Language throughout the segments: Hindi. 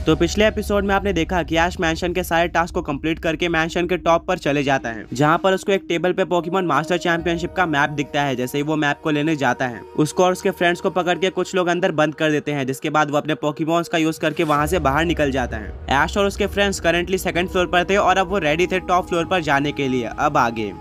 तो पिछले एपिसोड में आपने देखा कि ऐश मैंशन के सारे टास्क को कंप्लीट करके मैंशन के टॉप पर चले जाता है, जहां पर उसको एक टेबल पे पोकेमॉन मास्टर चैंपियनशिप का मैप दिखता है। जैसे ही वो मैप को लेने जाता है, उसको और उसके फ्रेंड्स को पकड़ के कुछ लोग अंदर बंद कर देते हैं, जिसके बाद वो अपने पोकेमॉन्स का यूज करके वहां से बाहर निकल जाता है। ऐश और उसके फ्रेंड्स करंटली सेकंड फ्लोर पर थे और अब वो रेडी थे टॉप फ्लोर पर जाने के लिए। अब आगे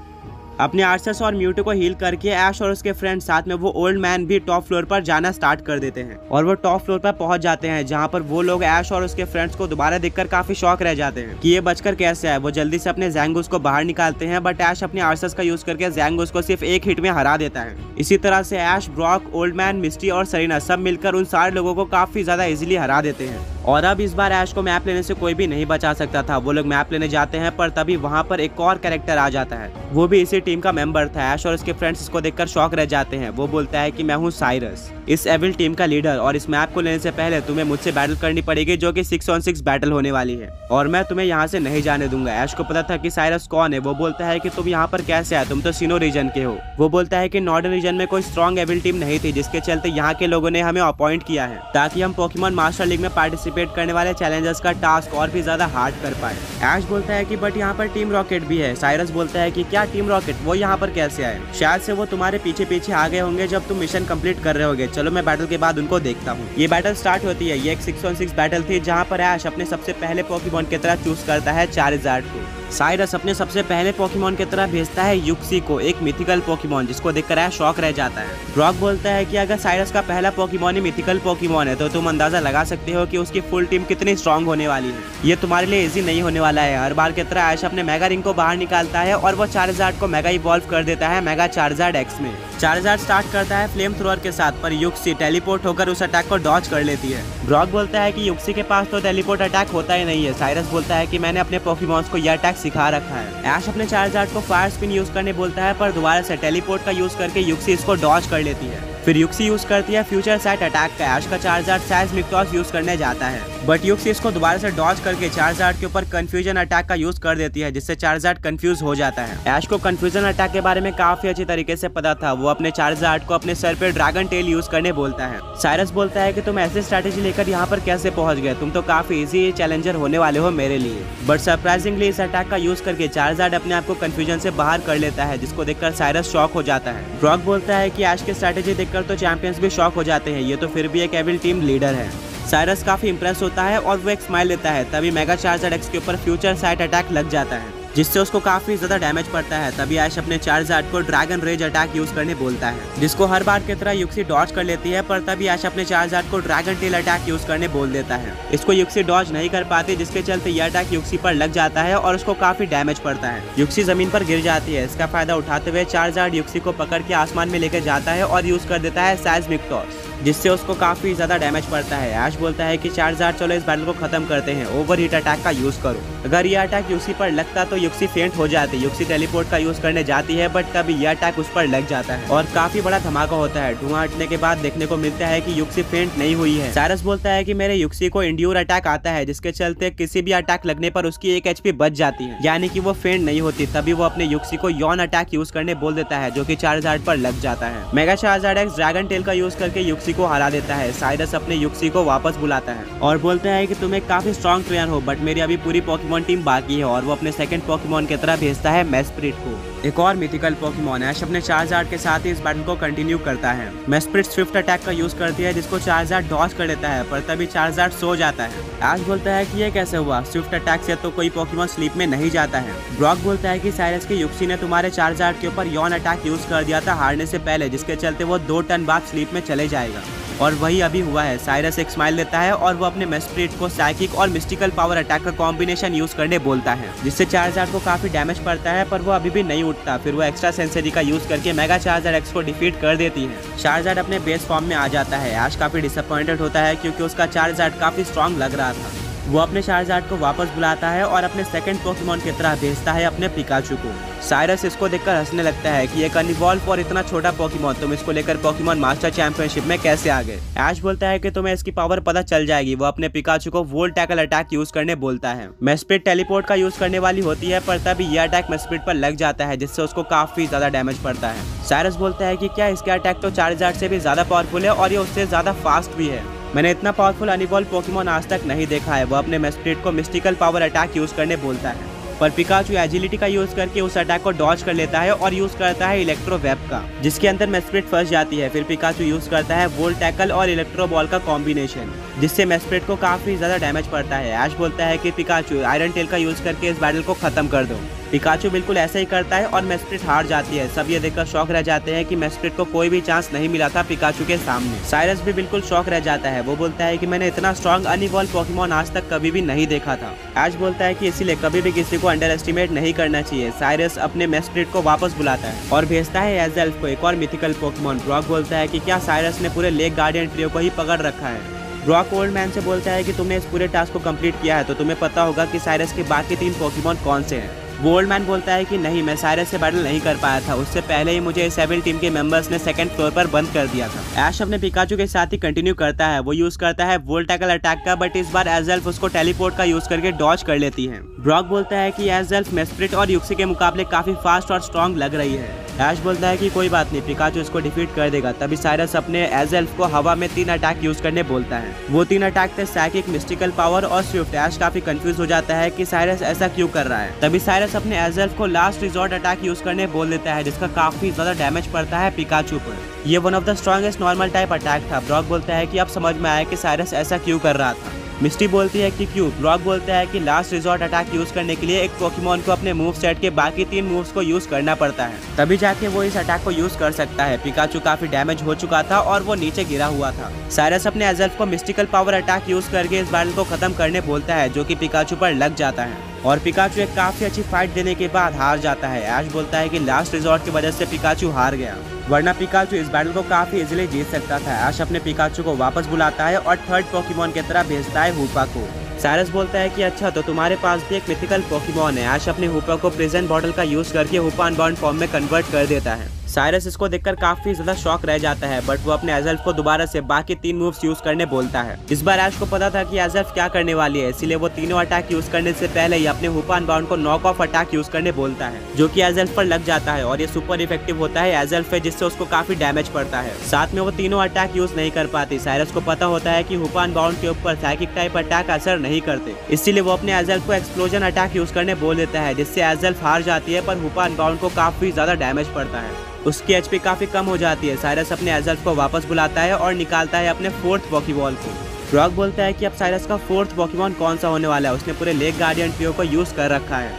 अपने आर्सेस और म्यूटो को हील करके ऐश और उसके फ्रेंड साथ में वो ओल्ड मैन भी टॉप फ्लोर पर जाना स्टार्ट कर देते हैं और वो टॉप फ्लोर पर पहुंच जाते हैं, जहां पर वो लोग ऐश और उसके फ्रेंड्स को दोबारा देखकर काफी शॉक रह जाते हैं कि ये बचकर कैसे आए। वो जल्दी से अपने ज़ैंगोस को बाहर निकालते हैं, बट ऐश अपने आर्सेस का यूज करके ज़ैंगोस को सिर्फ एक हिट में हरा देता है। इसी तरह से ऐश, ब्रॉक, ओल्ड मैन, मिस्टी और सरीना सब मिलकर उन सारे लोगों को काफी ज्यादा इजीली हरा देते हैं। और अब इस बार ऐश को मैप लेने से कोई भी नहीं बचा सकता था। वो लोग मैप लेने जाते हैं, पर तभी वहां पर एक और कैरेक्टर आ जाता है। वो भी इसी टीम का मेंबर था। ऐश और उसके फ्रेंड्स इसको देखकर शॉक रह जाते हैं। वो बोलता है कि मैं हूँ साइरस, इस एविल टीम का लीडर, और इस मैप को लेने से पहले तुम्हें मुझसे बैटल करनी पड़ेगी, जो कि 6-on-6 बैटल होने वाली है, और मैं तुम्हें यहाँ से नहीं जाने दूंगा। ऐश को पता था कि साइरस कौन है। वो बोलता है कि तुम यहाँ पर कैसे आए, तुम तो सिनो रीजन के हो। वो बोलता है कि नॉर्दर्न रीजन में कोई स्ट्रॉन्ग एविल टीम नहीं थी, जिसके चलते यहाँ के लोगों ने हमें अपॉइंट किया है ताकि हम पोकेमॉन मास्टर लीग में पार्टिसिपेट करने वाले चैलेंजर्स का टास्क और भी ज्यादा हार्ड कर पाए। ऐश बोलता है कि बट यहाँ पर टीम रॉकेट भी है। साइरस बोलता है कि क्या टीम रॉकेट, वो यहाँ पर कैसे आए? शायद से वो तुम्हारे पीछे पीछे आ गए होंगे जब तुम मिशन कंप्लीट कर रहे होगे। चलो मैं बैटल के बाद उनको देखता हूँ। ये बैटल स्टार्ट होती है। ये एक 6-on-6 बैटल थी, जहाँ पर ऐश अपने सबसे पहले पोकेमॉन की तरह चूज करता है चार्जार्ड को। साइरस अपने सबसे पहले पोकेमॉन की तरह भेजता है युक्सी को, एक मिथिकल पोकेमॉन, जिसको देखकर ऐश शॉक रह जाता है। ब्रॉक बोलता है कि अगर साइरस का पहला पोकेमॉन ही मिथिकल पोकेमॉन है, तो तुम अंदाजा लगा सकते हो कि उसकी फुल टीम कितनी स्ट्रांग होने वाली है। ये तुम्हारे लिए इजी नहीं होने वाला है। हर बार की तरह ऐश अपने मेगा रिंग को बाहर निकालता है और वो चार्जार्ड को मेगा इवॉल्व कर देता है मेगा चार्जार्ड एक्स में। चार्जार्ड स्टार्ट करता है फ्लेम थ्रोअर के साथ, पर युक्सी टेलीपोर्ट होकर उस अटैक को डॉज कर लेती है। ब्रॉक बोलता है कि युक्सी के पास तो टेलीपोर्ट अटैक होता ही नहीं है। साइरस बोलता है कि मैंने अपने पोकेमॉन्स को यह अटैक सिखा रखा है। ऐश अपने चार्जार्ड को फायर स्पिन यूज करने बोलता है, पर दोबारा से टेलीपोर्ट का यूज करके युक्सी इसको डॉज कर लेती है। फिर युक्सी यूज करती है फ्यूचर साइट अटैक का। ऐश का चार्जार्ड सेismic टॉस यूज करने जाता है, बट युक्सी इसको दोबारा से डॉज करके चार्जार्ड के ऊपर कंफ्यूजन अटैक का यूज कर देती है, जिससे चार्जार्ड कंफ्यूज हो जाता है। ऐश को कंफ्यूजन अटैक के बारे में काफी अच्छी तरीके से पता था। वो अपने चार्जार्ड को अपने सर पे ड्रैगन टेल यूज करने बोलता है। साइरस बोलता है कि तुम ऐसी स्ट्रैटेजी लेकर यहाँ पर कैसे पहुंच गए, तुम तो काफी इजी चैलेंजर होने वाले हो मेरे लिए। बट सरप्राइजिंगली इस अटैक का यूज करके चार्जार्ड अपने आप को कंफ्यूजन से बाहर कर लेता है, जिसको देखकर साइरस शॉक हो जाता है। ब्रॉक बोलता है कि ऐश की स्ट्रैटेजी देखकर तो चैंपियंस भी शॉक हो जाते हैं, ये तो फिर भी एक एविल टीम लीडर है। साइरस काफी इंप्रेस होता है और वो एक स्माइल लेता है। तभी मेगा चार्जार्ड एक्स के ऊपर फ्यूचर साइट अटैक लग जाता है, जिससे उसको काफी ज्यादा डैमेज पड़ता है। तभी ऐश अपने चार्जार्ड को ड्रैगन रेज अटैक यूज करने बोलता है, जिसको हर बार की तरह युक्सी डॉज कर लेती है, पर तभी ऐश अपने चार्जार्ड को ड्रैगन टेल अटैक यूज करने बोल देता है। इसको युक्सी डॉज नहीं कर पाती, जिसके चलते यह अटैक युक्सी पर लग जाता है और उसको काफी डैमेज पड़ता है। युक्सी जमीन पर गिर जाती है। इसका फायदा उठाते हुए चार्जार्ड युक्सी को पकड़ के आसमान में लेकर जाता है और यूज कर देता है seismic टॉस, जिससे उसको काफी ज्यादा डैमेज पड़ता है। ऐश बोलता है कि चार्जार्ड चलो इस बैटल को खत्म करते हैं, ओवरहीट अटैक का यूज करो। अगर यह अटैक युक्सी पर लगता तो युक्सी फेंट हो जाती। युक्सी टेलीपोर्ट का यूज करने जाती है, बट तभी यह अटैक उस पर लग जाता है और काफी बड़ा धमाका होता है। धुआं हटने के बाद देखने को मिलता है कि युक्सी फेंट नहीं हुई है। साइरस बोलता है कि मेरे युक्सी को इंड्यूर अटैक आता है, जिसके चलते किसी भी अटैक लगने पर उसकी 1 HP बच जाती है, यानी कि वो फेंट नहीं होती। तभी वो अपने युक्सी को यॉन अटैक यूज करने बोल देता है, जो कि चार्जार्ड पर लग जाता है। Mega Charizard x dragon tell का यूज करके युक्सी को हरा देता है। साइरस अपने युक्सी को वापस बुलाता है और बोलता है कि तुम एक काफी स्ट्रॉन्ग ट्रेनर हो, बट मेरी अभी पूरी पोकेमॉन टीम बाकी है, और वो अपने सेकंड पोकेमॉन की तरह भेजता है मेस्प्रिट को, एक और मिथिकल पोकेमॉन। ऐश अपने चार्जार्ड के साथ ही इस बैटल को कंटिन्यू करता है। मेस्प्रिट स्विफ्ट अटैक का यूज करती है, जिसको चार्जार्ड डॉज कर लेता है, पर तभी चार्जार्ड सो जाता है। ऐश बोलता है कि ये कैसे हुआ, स्विफ्ट अटैक से तो कोई पोकेमॉन स्लीप में नहीं जाता है। ब्रॉक बोलता है कि साइरस की युक्सी ने तुम्हारे चार्जार्ड के ऊपर यॉन अटैक यूज कर दिया था हारने से पहले, जिसके चलते वो 2 टर्न बाद स्लीप में चले जाएगा, और वही अभी हुआ है। साइरस एक स्माइल देता है और वो अपने मेस्प्रिट को साइकिक और मिस्टिकल पावर अटैक का कॉम्बिनेशन यूज करने बोलता है, जिससे चार्जार्ड को काफी डैमेज पड़ता है, पर वो अभी भी नहीं उठता। फिर वो एक्स्ट्रा सेंसरी का यूज करके मेगा चार्जार्ड एक्स को डिफीट कर देती है। चार्जार्ड अपने बेस फॉर्म में आ जाता है। ऐश काफी डिसअपॉइंटेड होता है, क्योंकि उसका चार्जार्ड काफी स्ट्रॉन्ग लग रहा था। वो अपने चार्जार्ड को वापस बुलाता है और अपने सेकंड पोकेमॉन की तरह भेजता है अपने पिकाचू को। साइरस इसको देखकर हंसने लगता है कि एक अनइवॉल्व और इतना छोटा पोकेमॉन, तुम इसको लेकर पोकेमॉन मास्टर चैंपियनशिप में कैसे आ गए? ऐश बोलता है कि तुम्हें इसकी पावर पता चल जाएगी। वो अपने पिकाचू को वोल्ट टैकल अटैक यूज करने बोलता है। मेस्प्रिट टेलीपोर्ट का यूज करने वाली होती है, पर तभी यह अटैक मेस्प्रिट पर लग जाता है, जिससे उसको काफी ज्यादा डैमेज पड़ता है। साइरस बोलता है कि क्या इसका अटैक तो चार्जार्ड से भी ज्यादा पावरफुल है और ये उससे ज्यादा फास्ट भी है। मैंने इतना पावरफुल अनइवॉल्व पोकेमॉन आज तक नहीं देखा है। वो अपने मेस्प्रिट को मिस्टिकल पावर अटैक यूज करने बोलता है, पर पिकाचू एजिलिटी का यूज करके उस अटैक को डॉज कर लेता है और यूज करता है इलेक्ट्रो वेब का, जिसके अंदर मेस्प्रिट फंस जाती है। फिर पिकाचू यूज करता है वोल्ट टैकल और इलेक्ट्रो बॉल का कॉम्बिनेशन, जिससे मेस्प्रिट को काफी ज्यादा डैमेज पड़ता है। ऐश बोलता है कि पिकाचू आयरन टेल का यूज करके इस बैटल को खत्म कर दो। पिकाचू बिल्कुल ऐसा ही करता है और मेस्प्रिट हार जाती है। सब ये देखकर शॉक रह जाते हैं कि मेस्प्रिट को कोई भी चांस नहीं मिला था पिकाचू के सामने। साइरस भी बिल्कुल शॉक रह जाता है। वो बोलता है कि मैंने इतना स्ट्रॉन्ग अनइवॉल्व पोकेमॉन आज तक कभी भी नहीं देखा था। ऐश बोलता है कि इसीलिए कभी भी किसी को अंडर एस्टिमेट नहीं करना चाहिए। साइरस अपने मेस्प्रिट को वापस बुलाता है और भेजता है एज़ेल्फ को एक और मिथिकल पोकेमॉन। ब्रॉक बोलता है कि क्या साइरस ने पूरे लेक गार्डियन ट्रियो को ही पकड़ रखा है। ब्रॉक ओल्ड मैन से बोलता है कि तुमने इस पूरे टास्क को कंप्लीट किया है तो तुम्हें पता होगा कि साइरस के बाकी 3 पोकेमॉन कौन से हैं। वो ओल्ड मैन बोलता है कि नहीं, मैं साइरस से बैटल नहीं कर पाया था, उससे पहले ही मुझे 7 टीम के मेंबर्स ने सेकंड फ्लोर पर बंद कर दिया था। ऐश अपने पिकाचू के साथ ही कंटिन्यू करता है। वो यूज करता है वोल्ट टैकल अटैक का, बट इस बार एज़ेल्फ उसको टेलीपोर्ट का यूज करके डॉज कर लेती है। ब्रॉक बोलता है कि एज़ेल्फ मेस्प्रिट और युक्सी के मुकाबले काफी फास्ट और स्ट्रॉन्ग लग रही है। ऐश बोलता है कि कोई बात नहीं, पिकाचू इसको डिफीट कर देगा। तभी साइरस अपने एज़ेल्फ को हवा में 3 अटैक यूज करने बोलता है। वो 3 अटैक थे साइकिक, मिस्टिकल पावर और स्विफ्ट। ऐश काफी कंफ्यूज हो जाता है कि साइरस ऐसा क्यों कर रहा है। तभी साइरस अपने एज़ेल्फ को लास्ट रिजॉर्ट अटैक यूज करने बोल देता है, जिसका काफी ज्यादा डैमेज पड़ता है पिकाचू पर। ये one of the strongest normal type attack था। ब्रॉक बोलता है कि अब समझ में आया कि साइरस ऐसा क्यों कर रहा था। मिस्टी बोलती है कि क्यों। ब्रॉक बोलता है कि लास्ट रिजॉर्ट अटैक यूज करने के लिए एक पोकेमॉन को अपने मूव सेट के बाकी 3 मूव्स को यूज करना पड़ता है, तभी जाके वो इस अटैक को यूज कर सकता है। पिकाचू काफी डैमेज हो चुका था और वो नीचे गिरा हुआ था। साइरस अपने एज़ेल्फ को मिस्टिकल पावर अटैक यूज करके इस बैटल को खत्म करने बोलता है, जो कि पिकाचू पर लग जाता है और पिकाचू एक काफी अच्छी फाइट देने के बाद हार जाता है। ऐश बोलता है कि लास्ट रिजॉर्ट की वजह से पिकाचू हार गया, वरना पिकाचू इस बैटल को काफी इजीली जीत सकता था। ऐश अपने पिकाचू को वापस बुलाता है और थर्ड पोकेमॉन की तरह भेजता है हूपा को। साइरस बोलता है कि अच्छा, तो तुम्हारे पास भी एक मिथिकल पोकेमॉन है। ऐश अपने हूपा को प्रिजन बॉटल का यूज करके हूपा अनबाउंड फॉर्म में कन्वर्ट कर देता है। साइरस इसको देखकर काफी ज्यादा शॉक रह जाता है, बट वो अपने एज़ेल्फ को दोबारा से बाकी 3 मूव्स यूज करने बोलता है। इस बार ऐश को पता था कि एज़ेल्फ क्या करने वाली है, इसीलिए वो तीनों अटैक यूज करने से पहले ही अपने हूपा अनबाउंड को नॉक ऑफ अटैक यूज करने बोलता है, जो कि एज़ेल्फ पर लग जाता है और ये सुपर इफेक्टिव होता है एज़ेल्फ पे, जिससे उसको काफी डैमेज पड़ता है। साथ में वो तीनों अटैक यूज नहीं कर पाती। साइरस को पता होता है कि हूपा अनबाउंड के ऊपर साइकिक टाइप अटैक असर नहीं करते, इसीलिए वो अपने एज़ेल्फ को एक्सप्लोजन अटैक यूज करने बोल देता है, जिससे एज़ेल्फ हार जाती है, पर हूपा अनबाउंड को काफी ज्यादा डैमेज पड़ता है। उसकी एचपी काफी कम हो जाती है। साइरस अपने एज़ेल्फ को वापस बुलाता है और निकालता है अपने 4th पोकेबॉल को। ब्रॉक बोलता है कि अब साइरस का 4th पोकेमॉन कौन सा होने वाला है। उसने पूरे लेक गार्डियन ट्रियो को यूज कर रखा है।